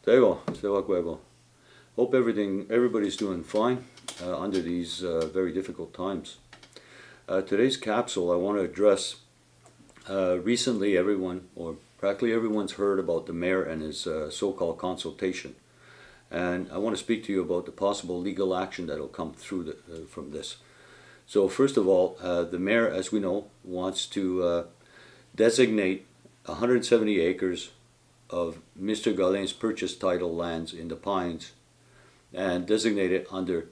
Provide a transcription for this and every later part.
Hope everybody's doing fine under these very difficult times. Today's capsule I want to address, recently everyone, or practically everyone's heard about the mayor and his so-called consultation. And I want to speak to you about the possible legal action that will come through from this. So first of all, the mayor, as we know, wants to designate 170 acres of Mr. Galin's purchase title lands in the Pines and designate it under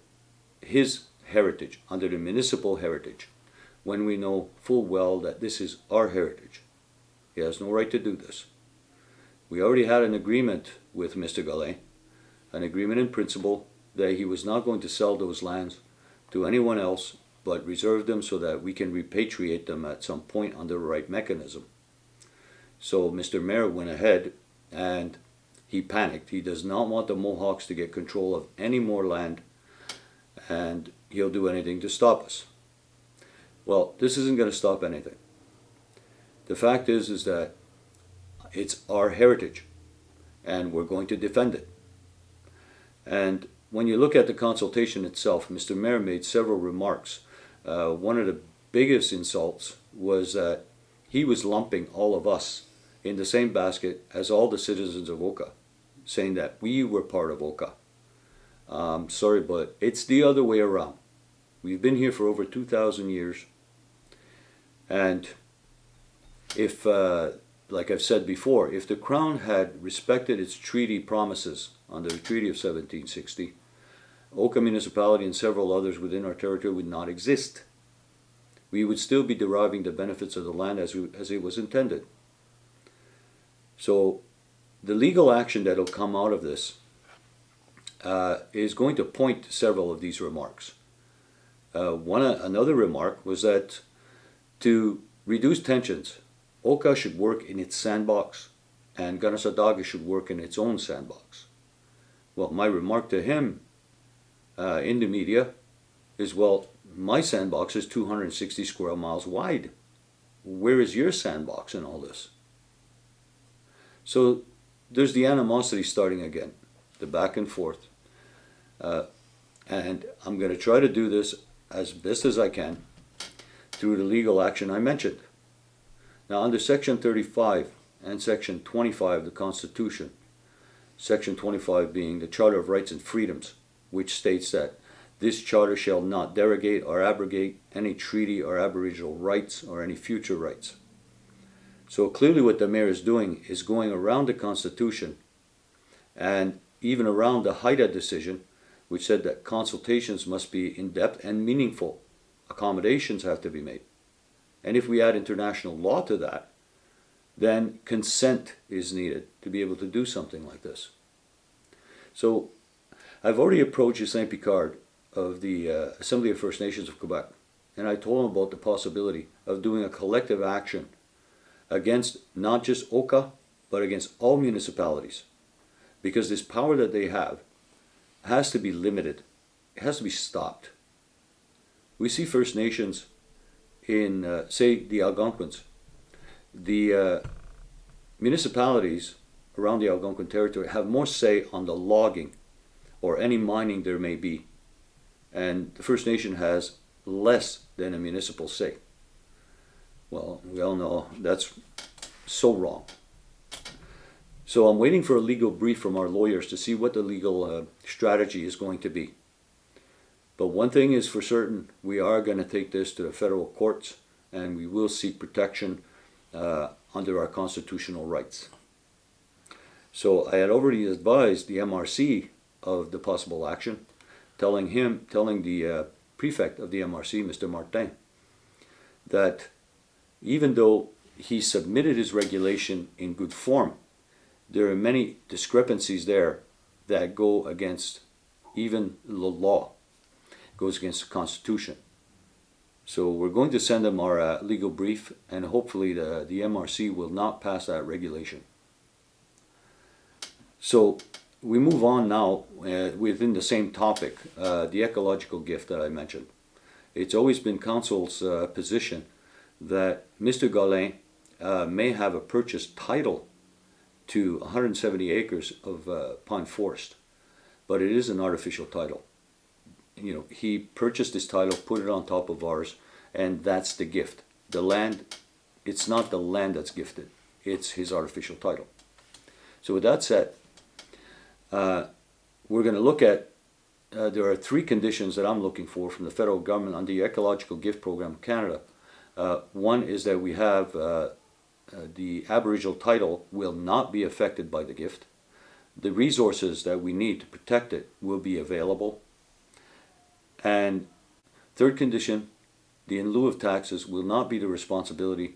his heritage, under the municipal heritage, when we know full well that this is our heritage. He has no right to do this. We already had an agreement with Mr. Galin, an agreement in principle that he was not going to sell those lands to anyone else but reserve them so that we can repatriate them at some point under the right mechanism. So Mr. Mayor went ahead and he panicked. He does not want the Mohawks to get control of any more land, and he'll do anything to stop us. Well, this isn't going to stop anything. The fact is that it's our heritage and we're going to defend it. And when you look at the consultation itself, Mr. Mayor made several remarks. One of the biggest insults was that he was lumping all of us in the same basket as all the citizens of Oka, saying that we were part of Oka. Sorry, but it's the other way around. We've been here for over 2,000 years, and if, like I've said before, if the Crown had respected its treaty promises under the Treaty of 1760, Oka Municipality and several others within our territory would not exist. We would still be deriving the benefits of the land as it was intended. So the legal action that will come out of this is going to point to several of these remarks. Another remark was that to reduce tensions, Oka should work in its sandbox and Kanesatake should work in its own sandbox. Well, my remark to him in the media is, well, my sandbox is 260 square miles wide. Where is your sandbox in all this? So there's the animosity starting again, the back and forth. And I'm going to try to do this as best as I can through the legal action I mentioned. Now, under Section 35 and Section 25 of the Constitution, Section 25 being the Charter of Rights and Freedoms, which states that this charter shall not derogate or abrogate any treaty or aboriginal rights or any future rights. So clearly what the mayor is doing is going around the Constitution and even around the Haida decision, which said that consultations must be in-depth and meaningful. Accommodations have to be made. And if we add international law to that, then consent is needed to be able to do something like this. So I've already approached Saint Picard of the Assembly of First Nations of Quebec, and I told him about the possibility of doing a collective action against not just Oka, but against all municipalities, because this power that they have has to be limited. It has to be stopped. We see First Nations in, say, the Algonquins. The municipalities around the Algonquin territory have more say on the logging or any mining there may be, and the First Nation has less than a municipal say. Well, we all know that's so wrong. So I'm waiting for a legal brief from our lawyers to see what the legal strategy is going to be. But one thing is for certain, we are going to take this to the federal courts and we will seek protection under our constitutional rights. So I had already advised the MRC of the possible action, telling the prefect of the MRC, Mr. Martin, that even though he submitted his regulation in good form, there are many discrepancies there that go against even the law, goes against the Constitution. So we're going to send them our legal brief, and hopefully the MRC will not pass that regulation. So we move on now within the same topic, the ecological gift that I mentioned. It's always been Council's position that Mr. Galin may have a purchase title to 170 acres of pine forest, but it is an artificial title. You know, he purchased this title, put it on top of ours, and that's the gift. The land, it's not the land that's gifted, it's his artificial title. So with that said, we're going to look at, there are 3 conditions that I'm looking for from the federal government under the Ecological Gift Program of Canada. One is that we have the Aboriginal title will not be affected by the gift. The resources that we need to protect it will be available. And third condition, the in lieu of taxes will not be the responsibility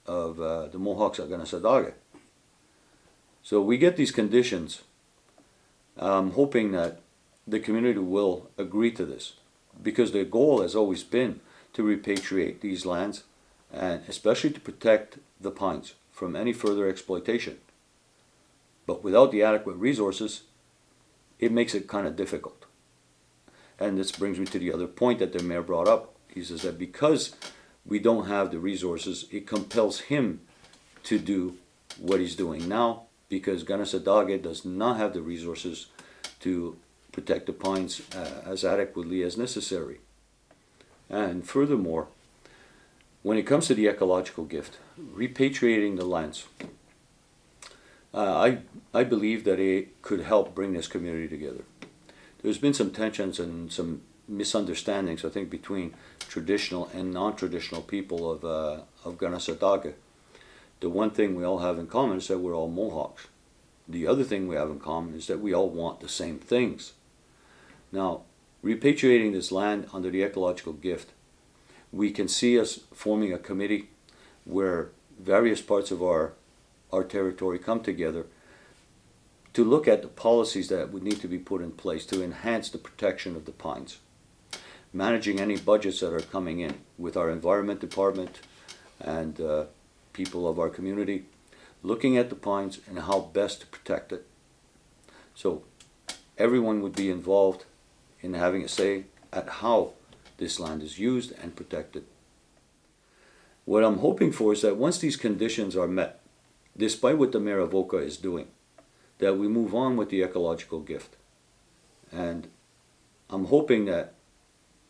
of the Mohawks at Kanesatake. So we get these conditions. I'm hoping that the community will agree to this, because the goal has always been to repatriate these lands, and especially to protect the pines from any further exploitation. But without the adequate resources, it makes it kind of difficult. And this brings me to the other point that the mayor brought up. He says that because we don't have the resources, it compels him to do what he's doing now, because Kanesatake does not have the resources to protect the pines as adequately as necessary. And furthermore, when it comes to the ecological gift, repatriating the lands, I believe that it could help bring this community together. There's been some tensions and some misunderstandings, I think, between traditional and non-traditional people of Kanesatake. The one thing we all have in common is that we're all Mohawks. The other thing we have in common is that we all want the same things. Now, repatriating this land under the ecological gift, we can see us forming a committee where various parts of our territory come together to look at the policies that would need to be put in place to enhance the protection of the pines, managing any budgets that are coming in with our environment department and people of our community, looking at the pines and how best to protect it. So everyone would be involved in having a say at how this land is used and protected. What I'm hoping for is that once these conditions are met, despite what the Mayor of Oka is doing, that we move on with the ecological gift. And I'm hoping that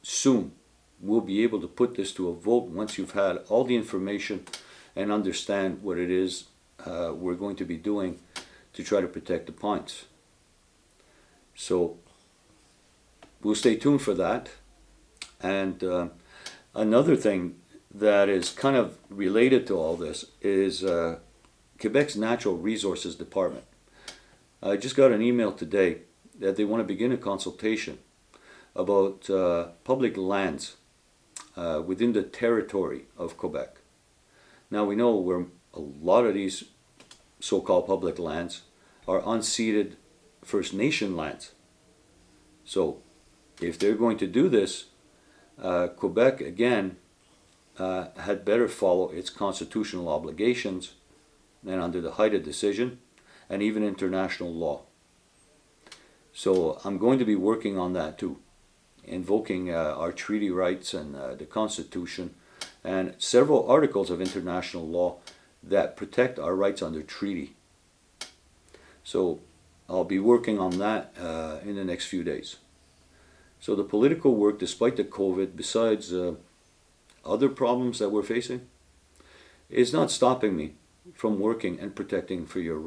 soon we'll be able to put this to a vote once you've had all the information and understand what it is we're going to be doing to try to protect the pines. So we'll stay tuned for that. And another thing that is kind of related to all this is Quebec's Natural Resources Department. I just got an email today that they want to begin a consultation about public lands within the territory of Quebec. Now we know where a lot of these so-called public lands are unceded First Nation lands. So if they're going to do this, Quebec again had better follow its constitutional obligations and under the Haida decision and even international law. So I'm going to be working on that too, invoking our treaty rights and the Constitution and several articles of international law that protect our rights under treaty. So I'll be working on that in the next few days. So the political work, despite the COVID, besides other problems that we're facing, is not stopping me from working and protecting your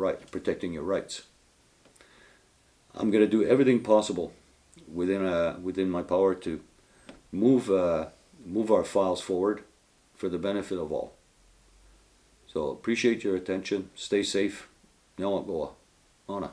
rights. I'm going to do everything possible within my power to move our files forward for the benefit of all. So appreciate your attention. Stay safe. Niawenhkó. Ona.